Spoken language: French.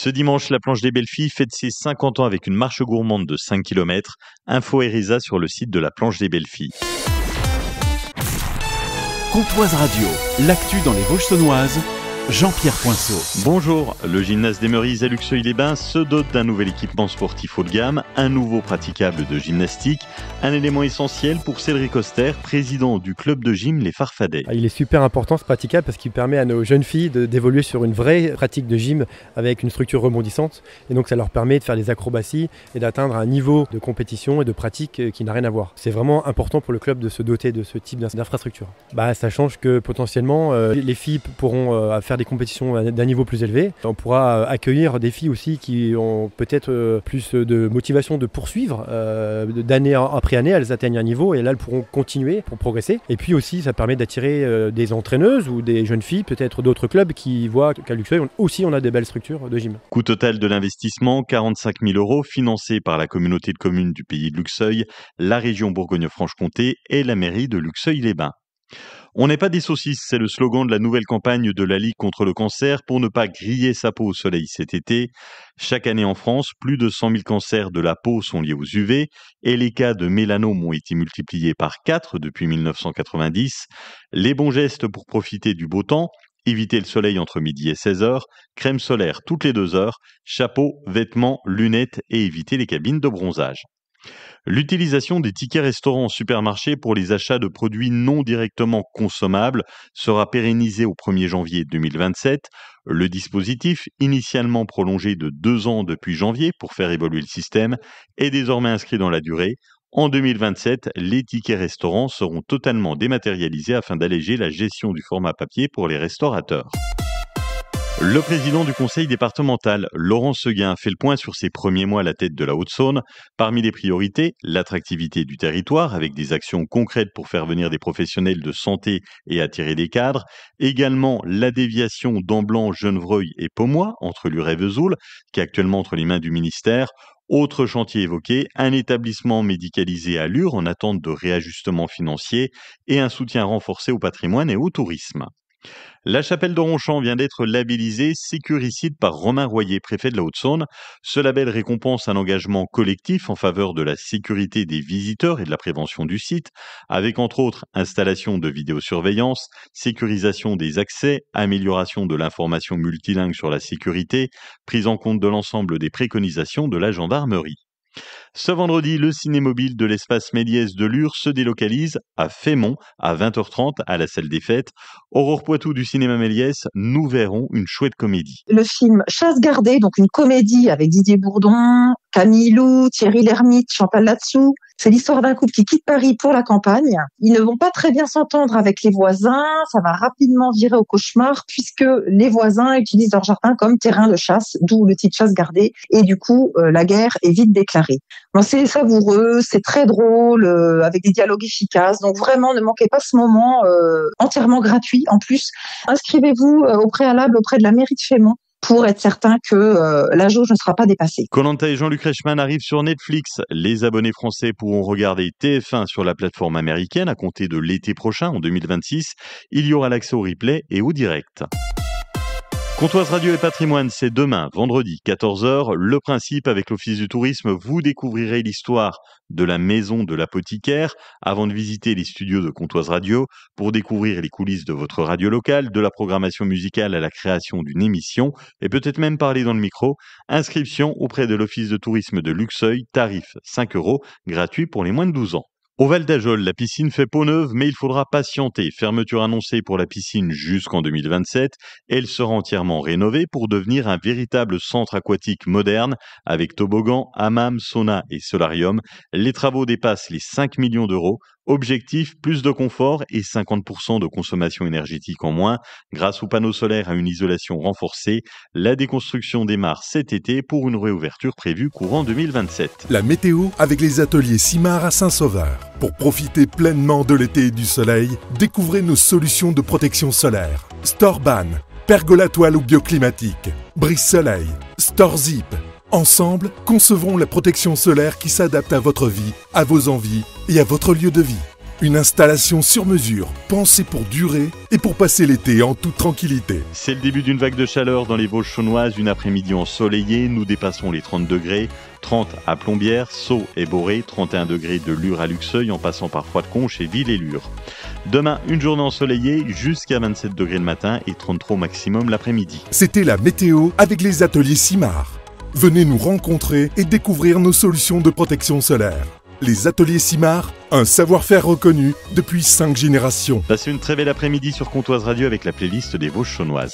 Ce dimanche, la planche des belles filles fête ses 50 ans avec une marche gourmande de 5 km. Info Erisa sur le site de la planche des belles filles. Comtoise Radio, l'actu dans les Vosges saunoises, Jean-Pierre Poinceau. Bonjour, le gymnase des Meurises à Luxeuil-les-Bains se dote d'un nouvel équipement sportif haut de gamme, un nouveau praticable de gymnastique, un élément essentiel pour Cédric Auster, président du club de gym Les Farfadets. Il est super important ce praticable parce qu'il permet à nos jeunes filles d'évoluer sur une vraie pratique de gym avec une structure rebondissante et donc ça leur permet de faire des acrobaties et d'atteindre un niveau de compétition et de pratique qui n'a rien à voir. C'est vraiment important pour le club de se doter de ce type d'infrastructure. Ça change que potentiellement les filles pourront faire des compétitions d'un niveau plus élevé. On pourra accueillir des filles aussi qui ont peut-être plus de motivation de poursuivre. D'année après année, elles atteignent un niveau et là, elles pourront continuer pour progresser. Et puis aussi, ça permet d'attirer des entraîneuses ou des jeunes filles, peut-être d'autres clubs qui voient qu'à Luxeuil, aussi, on a des belles structures de gym. Coût total de l'investissement, 45 000 € financé par la communauté de communes du pays de Luxeuil, la région Bourgogne-Franche-Comté et la mairie de Luxeuil-les-Bains. On n'est pas des saucisses, c'est le slogan de la nouvelle campagne de la Ligue contre le cancer pour ne pas griller sa peau au soleil cet été. Chaque année en France, plus de 100 000 cancers de la peau sont liés aux UV et les cas de mélanome ont été multipliés par 4 depuis 1990. Les bons gestes pour profiter du beau temps: éviter le soleil entre midi et 16h, crème solaire toutes les 2 heures, chapeau, vêtements, lunettes et éviter les cabines de bronzage. L'utilisation des tickets restaurants en supermarché pour les achats de produits non directement consommables sera pérennisée au 1er janvier 2027. Le dispositif, initialement prolongé de 2 ans depuis janvier pour faire évoluer le système, est désormais inscrit dans la durée. En 2027, les tickets restaurants seront totalement dématérialisés afin d'alléger la gestion du format papier pour les restaurateurs. Le président du conseil départemental, Laurent Seguin, fait le point sur ses premiers mois à la tête de la Haute-Saône. Parmi les priorités, l'attractivité du territoire avec des actions concrètes pour faire venir des professionnels de santé et attirer des cadres. Également, la déviation d'Amblanc, Genevreuil et Pomoy entre Lure et Vesoul, qui est actuellement entre les mains du ministère. Autre chantier évoqué, un établissement médicalisé à Lure en attente de réajustement financier et un soutien renforcé au patrimoine et au tourisme. La chapelle de Ronchamp vient d'être labellisée Sécuricide par Romain Royer, préfet de la Haute-Saône. Ce label récompense un engagement collectif en faveur de la sécurité des visiteurs et de la prévention du site, avec entre autres installation de vidéosurveillance, sécurisation des accès, amélioration de l'information multilingue sur la sécurité, prise en compte de l'ensemble des préconisations de la gendarmerie. Ce vendredi, le ciné-mobile de l'espace Méliès de Lure se délocalise à Fémont à 20h30 à la salle des fêtes. Aurore Poitou du cinéma Méliès, nous verrons une chouette comédie. Le film Chasse gardée, donc une comédie avec Didier Bourdon, Camille Lou, Thierry Lhermitte, Chantal Latsou. C'est l'histoire d'un couple qui quitte Paris pour la campagne. Ils ne vont pas très bien s'entendre avec les voisins. Ça va rapidement virer au cauchemar puisque les voisins utilisent leur jardin comme terrain de chasse, d'où le titre Chasse gardée. Et du coup, la guerre est vite déclarée. Bon, c'est savoureux, c'est très drôle, avec des dialogues efficaces. Donc vraiment, ne manquez pas ce moment entièrement gratuit. En plus, inscrivez-vous au préalable auprès de la mairie de Fémont pour être certain que la jauge ne sera pas dépassée. Koh-Lanta et Jean-Luc Reichmann arrivent sur Netflix. Les abonnés français pourront regarder TF1 sur la plateforme américaine à compter de l'été prochain, en 2026. Il y aura l'accès au replay et au direct. Comtoise Radio et Patrimoine, c'est demain, vendredi, 14h. Le principe, avec l'Office du tourisme, vous découvrirez l'histoire de la maison de l'apothicaire avant de visiter les studios de Comtoise Radio pour découvrir les coulisses de votre radio locale, de la programmation musicale à la création d'une émission et peut-être même parler dans le micro. Inscription auprès de l'Office de tourisme de Luxeuil, tarif 5 €, gratuit pour les moins de 12 ans. Au Val d'Ajol, la piscine fait peau neuve, mais il faudra patienter. Fermeture annoncée pour la piscine jusqu'en 2027. Elle sera entièrement rénovée pour devenir un véritable centre aquatique moderne avec toboggan, hammam, sauna et solarium. Les travaux dépassent les 5 millions d'euros. Objectif, plus de confort et 50% de consommation énergétique en moins. Grâce aux panneaux solaires à une isolation renforcée, la déconstruction démarre cet été pour une réouverture prévue courant 2027. La météo avec les ateliers Simard à Saint-Sauveur. Pour profiter pleinement de l'été et du soleil, découvrez nos solutions de protection solaire. Storban, pergola toile ou bioclimatique, brise soleil, Storzip. Ensemble, concevrons la protection solaire qui s'adapte à votre vie, à vos envies et à votre lieu de vie. Une installation sur mesure, pensée pour durer et pour passer l'été en toute tranquillité. C'est le début d'une vague de chaleur dans les Vosges saunoises, une après-midi ensoleillée, nous dépassons les 30 degrés, 30 à Plombières, Sceaux et Boré, 31 degrés de Lure à Luxeuil en passant par Froideconche et Ville et Lure. Demain, une journée ensoleillée jusqu'à 27 degrés le matin et 33 au maximum l'après-midi. C'était la météo avec les ateliers Simard. Venez nous rencontrer et découvrir nos solutions de protection solaire. Les ateliers Simard, un savoir-faire reconnu depuis 5 générations. Passez une très belle après-midi sur Comtoise Radio avec la playlist des Vosges saunoises.